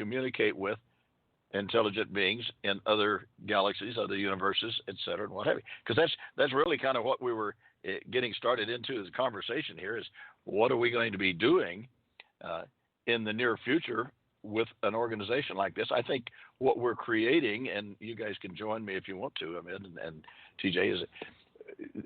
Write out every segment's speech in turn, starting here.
communicate with intelligent beings in other galaxies, other universes, et cetera, and what have you. Because that's really kind of what we were getting started into the conversation here is what are we going to be doing in the near future with an organization like this. I think what we're creating, and you guys can join me if you want to, Ahmed and TJ, is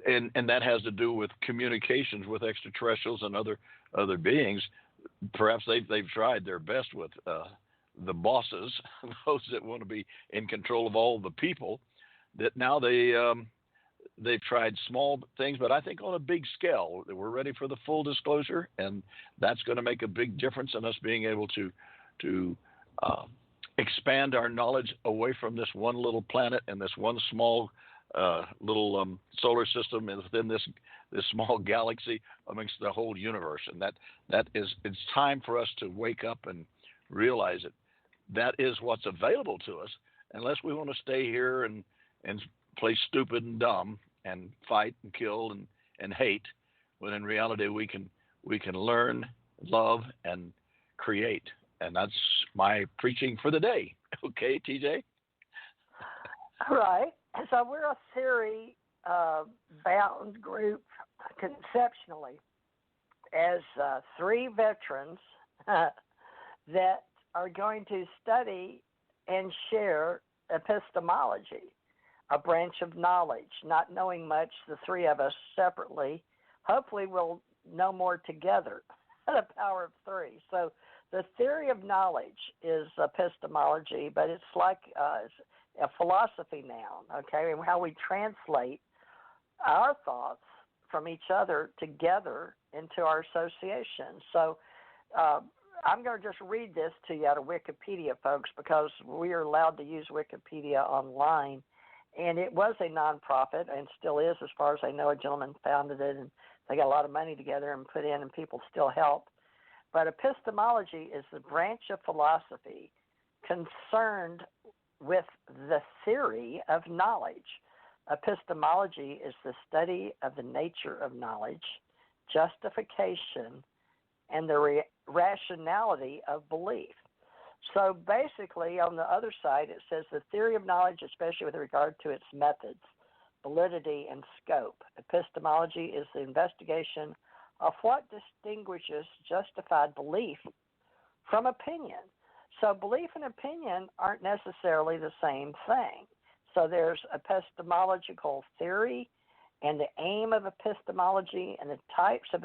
and that has to do with communications with extraterrestrials and other beings. Perhaps they've tried their best with the bosses, those that want to be in control of all the people. That now they've tried small things, but I think on a big scale. We're ready for the full disclosure, and that's going to make a big difference in us being able to expand our knowledge away from this one little planet and this one small little solar system and within this small galaxy amongst the whole universe. And it's time for us to wake up and realize that is what's available to us, unless we want to stay here and play stupid and dumb and fight and kill and hate, when in reality we can learn, love, and create. And that's my preaching for the day. Okay, TJ? All right. So we're a theory-bound group conceptually as three veterans that are going to study and share epistemology, a branch of knowledge. Not knowing much, the three of us separately. Hopefully we'll know more together. The power of three. So the theory of knowledge is epistemology, but it's like a philosophy noun, okay, and how we translate our thoughts from each other together into our association. So I'm going to just read this to you out of Wikipedia, folks, because we are allowed to use Wikipedia online. And it was a nonprofit and still is, as far as I know. A gentleman founded it, and they got a lot of money together and put in, and people still help. But epistemology is the branch of philosophy concerned with the theory of knowledge. Epistemology is the study of the nature of knowledge, justification, and the rationality of belief. So basically, on the other side, it says the theory of knowledge, especially with regard to its methods, validity, and scope. Epistemology is the investigation of what distinguishes justified belief from opinion. So belief and opinion aren't necessarily the same thing. So there's epistemological theory and the aim of epistemology and the types of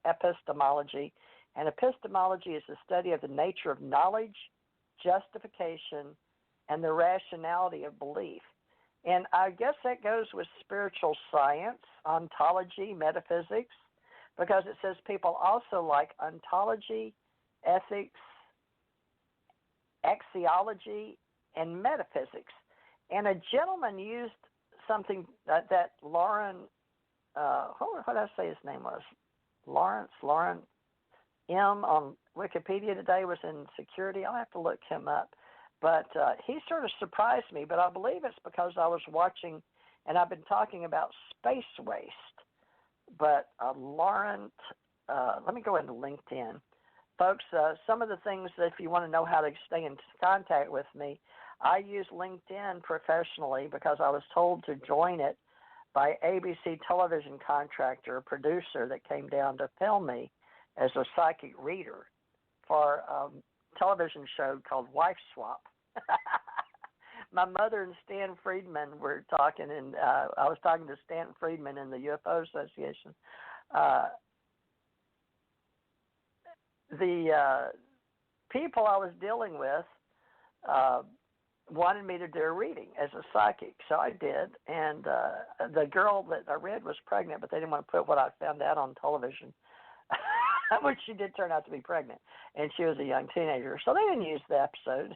epistemology. And epistemology is the study of the nature of knowledge, justification, and the rationality of belief. And I guess that goes with spiritual science, ontology, metaphysics, because it says people also like ontology, ethics, axiology, and metaphysics. And a gentleman used something that Lauren, what did I say his name was? Lauren M. on Wikipedia today was in security. I'll have to look him up. But he sort of surprised me, but I believe it's because I was watching, and I've been talking about space waste. But Lauren, let me go into LinkedIn. Folks, some of the things that if you want to know how to stay in contact with me, I use LinkedIn professionally because I was told to join it by ABC television contractor, a producer that came down to film me as a psychic reader for a television show called Wife Swap. My mother and Stan Friedman were talking, and I was talking to Stan Friedman in the UFO Association. The people I was dealing with wanted me to do a reading as a psychic, so I did. And the girl that I read was pregnant, but they didn't want to put what I found out on television. Which she did turn out to be pregnant, and she was a young teenager. So they didn't use the episode,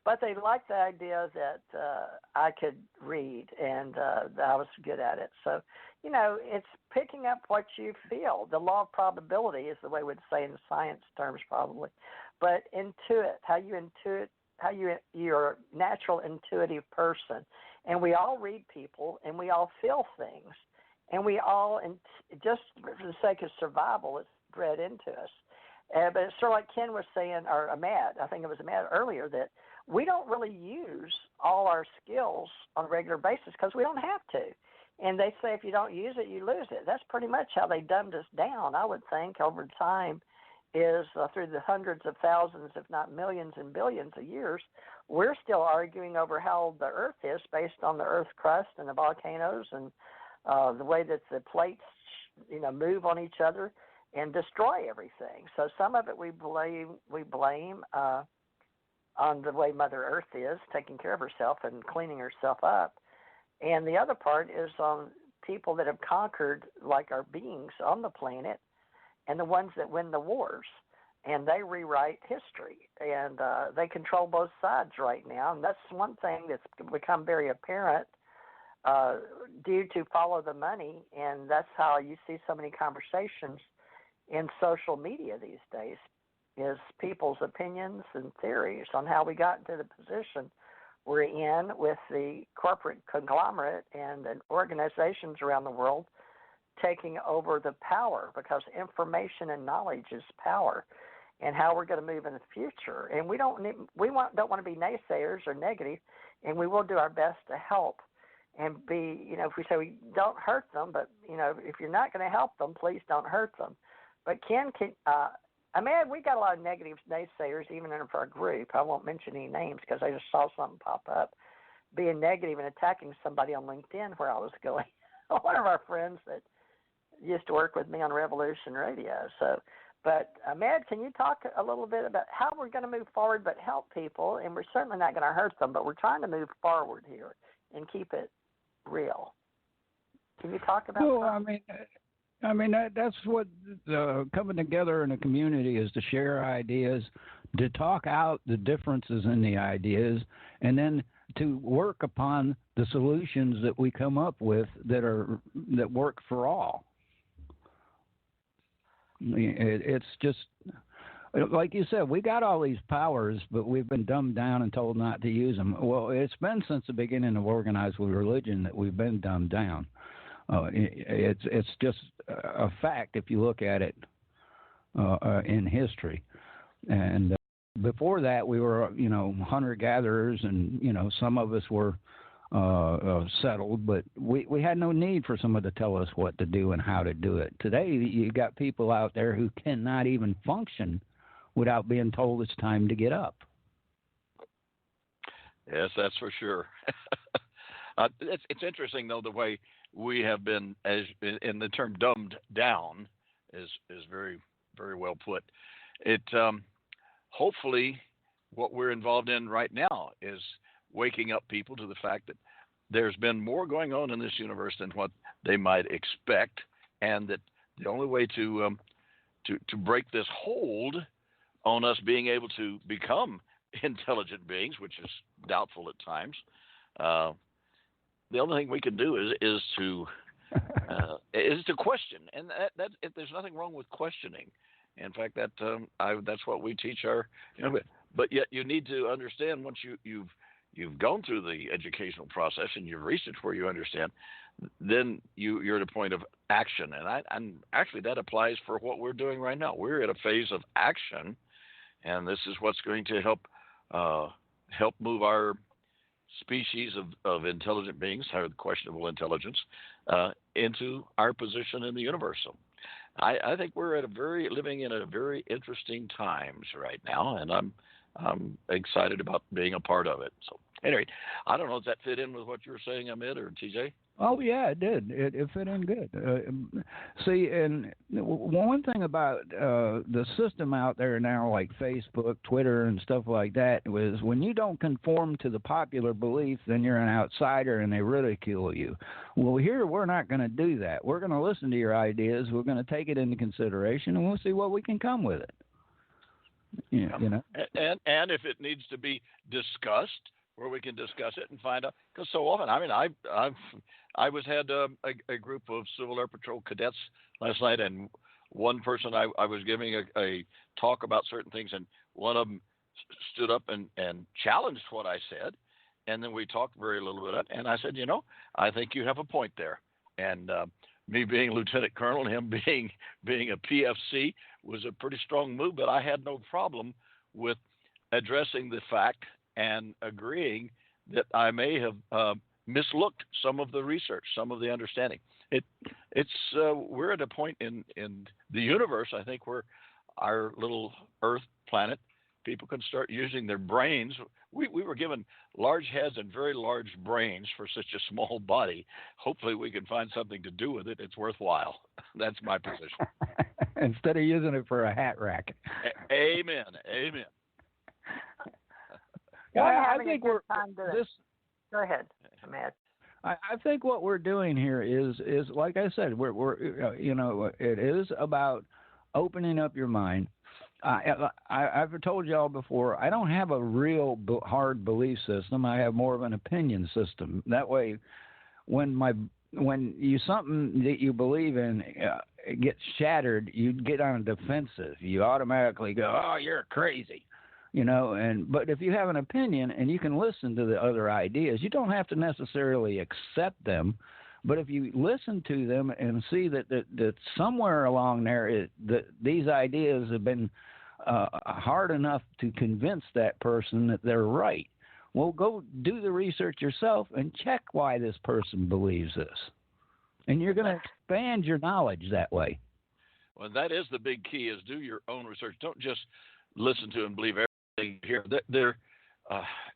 but they liked the idea that I could read, and I was good at it. So, it's picking up what you feel. The law of probability is the way we'd say in science terms probably. But intuit, you're a natural intuitive person. And we all read people, and we all feel things. And we all, just for the sake of survival, it's bred into us. But it's sort of like Ken was saying, or Ahmad, I think it was Ahmad earlier, that we don't really use all our skills on a regular basis because we don't have to. And they say if you don't use it, you lose it. That's pretty much how they dumbed us down, I would think, over time, is through the hundreds of thousands, if not millions and billions of years. We're still arguing over how the Earth is based on the Earth's crust and the volcanoes and the way that the plates, move on each other and destroy everything. So some of it we blame on the way Mother Earth is, taking care of herself and cleaning herself up. And the other part is on people that have conquered, like our beings on the planet, and the ones that win the wars. And they rewrite history. And they control both sides right now. And that's one thing that's become very apparent due to follow the money. And that's how you see so many conversations in social media these days, is people's opinions and theories on how we got into the position we're in with the corporate conglomerate and organizations around the world taking over the power, because information and knowledge is power, and how we're going to move in the future. And we don't want to be naysayers or negative, and we will do our best to help and be, if we say we don't hurt them, but, if you're not going to help them, please don't hurt them. But Ken, we got a lot of negative naysayers even in our group. I won't mention any names because I just saw something pop up, being negative and attacking somebody on LinkedIn where I was going. One of our friends that used to work with me on Revolution Radio. So, but Ahmad, can you talk a little bit about how we're going to move forward but help people? And we're certainly not going to hurt them, but we're trying to move forward here and keep it real. Can you talk about that? That's what coming together in a community is, to share ideas, to talk out the differences in the ideas, and then to work upon the solutions that we come up with that work for all. It's just like you said, we got all these powers, but we've been dumbed down and told not to use them. Well, it's been since the beginning of organized religion that we've been dumbed down. It's just a fact if you look at it in history. And before that, we were, hunter-gatherers, and, some of us were settled, but we had no need for someone to tell us what to do and how to do it. Today, you got people out there who cannot even function without being told it's time to get up. Yes, that's for sure. It's interesting, though, the way we have been, as in the term dumbed down is very, very well put. It hopefully what we're involved in right now is waking up people to the fact that there's been more going on in this universe than what they might expect, and that the only way to break this hold on us being able to become intelligent beings, which is doubtful at times, the only thing we can do is to question, and that there's nothing wrong with questioning. In fact, that's what we teach our. But yet you need to understand, once you've gone through the educational process and you've reached it where you understand, then you're at a point of action, and actually that applies for what we're doing right now. We're at a phase of action, and this is what's going to help move our species of intelligent beings, have questionable intelligence, into our position in the universe. So I think we're living in a very interesting times right now, and I'm excited about being a part of it. So anyway, I don't know, does that fit in with what you were saying, Amit or TJ? Oh, yeah, it did. It fit in good. See, and one thing about the system out there now, like Facebook, Twitter, and stuff like that, was when you don't conform to the popular belief, then you're an outsider and they ridicule you. Well, here we're not going to do that. We're going to listen to your ideas. We're going to take it into consideration, and we'll see what we can come with it. You know? And if it needs to be discussed, where we can discuss it and find out, because so often, I mean, I had a group of Civil Air Patrol cadets last night, and one person I was giving a talk about certain things, and one of them stood up and challenged what I said, and then we talked very little bit, and I said, I think you have a point there, and me being Lieutenant Colonel and him being a PFC, was a pretty strong move, but I had no problem with addressing the fact and agreeing that I may have mislooked some of the research, some of the understanding. We're at a point in the universe, I think, where our little Earth planet, people can start using their brains. We were given large heads and very large brains for such a small body. Hopefully we can find something to do with it. It's worthwhile. That's my position. Instead of using it for a hat rack. Amen. Amen. I think we're this. Go ahead, Matt. I think what we're doing here is like I said, we're it is about opening up your mind. I've told y'all before, I don't have a real hard belief system. I have more of an opinion system. That way, when something that you believe in gets shattered, you get on a defensive. You automatically go, "Oh, you're crazy." But if you have an opinion and you can listen to the other ideas, you don't have to necessarily accept them. But if you listen to them and see that somewhere along there that these ideas have been hard enough to convince that person that they're right, well, go do the research yourself and check why this person believes this. And you're going to expand your knowledge that way. Well, that is the big key, is do your own research. Don't just listen to and believe everything here.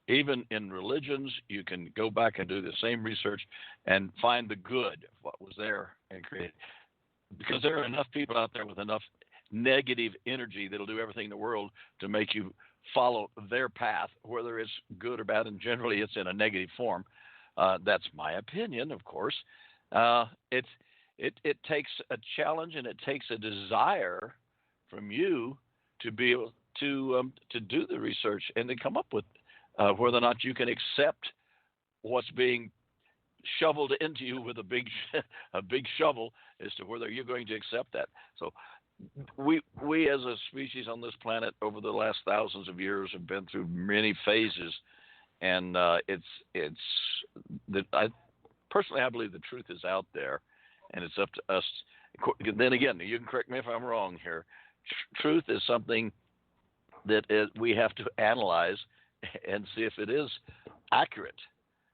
Even in religions, you can go back and do the same research and find the good of what was there and create it. Because there are enough people out there with enough negative energy that'll do everything in the world to make you follow their path, whether it's good or bad, and generally it's in a negative form. That's my opinion, of course. It takes a challenge and it takes a desire from you to be able to do the research and to come up with whether or not you can accept what's being shoveled into you with a big shovel, as to whether you're going to accept that. So we as a species on this planet over the last thousands of years have been through many phases, and I believe the truth is out there, and it's up to us. Then again, you can correct me if I'm wrong here. Truth is something that we have to analyze and see if it is accurate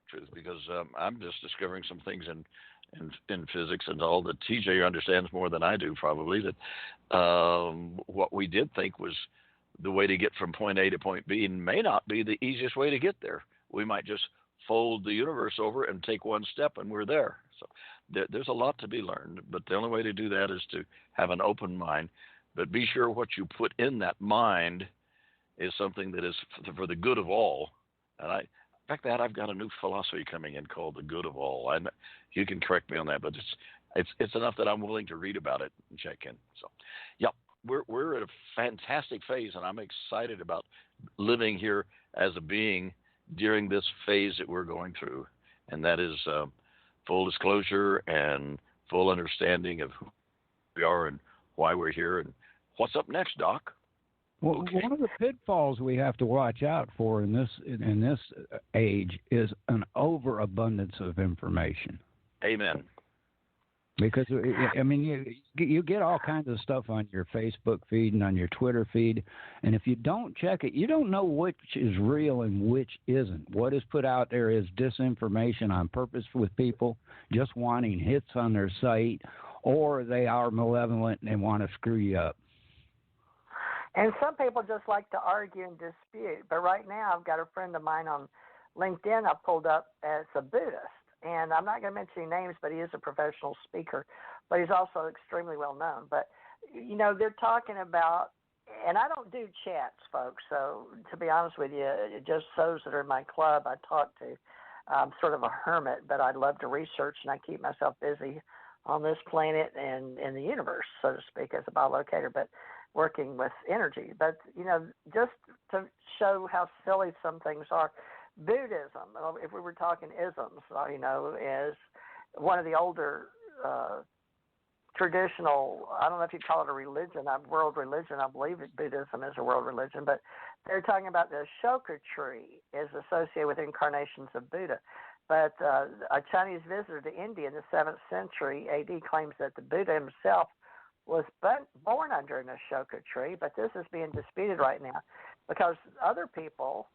truth, because I'm just discovering some things in physics and all that TJ understands more than I do, probably, that what we did think was the way to get from point A to point B may not be the easiest way to get there. We might just fold the universe over and take one step and we're there. So there's a lot to be learned, but the only way to do that is to have an open mind. But be sure what you put in that mind is something that is for the good of all. And in fact, I've got a new philosophy coming in called the good of all. And you can correct me on that, but it's enough that I'm willing to read about it and check in. So, yeah, we're at a fantastic phase, and I'm excited about living here as a being during this phase that we're going through, and that is full disclosure and full understanding of who we are and why we're here and what's up next, Doc. Well, okay. One of the pitfalls we have to watch out for in this age is an overabundance of information. Amen. Because you get all kinds of stuff on your Facebook feed and on your Twitter feed, and if you don't check it, you don't know which is real and which isn't. What is put out there is disinformation on purpose with people just wanting hits on their site, or they are malevolent and want to screw you up. And some people just like to argue and dispute. But right now, I've got a friend of mine on LinkedIn I pulled up as a Buddhist. And I'm not going to mention any names, but he is a professional speaker. But he's also extremely well known. But, they're talking about, and I don't do chats, folks. So to be honest with you, just those that are in my club I talk to. I'm sort of a hermit, but I love to research, and I keep myself busy on this planet and in the universe, so to speak, as a biolocator. But working with energy. But, just to show how silly some things are, Buddhism, if we were talking isms, is one of the older traditional, I don't know if you call it a religion, world religion. I believe Buddhism is a world religion, but they're talking about the Ashoka tree is associated with incarnations of Buddha. But a Chinese visitor to India in the 7th century AD claims that the Buddha himself was born under an Ashoka tree, but this is being disputed right now because other people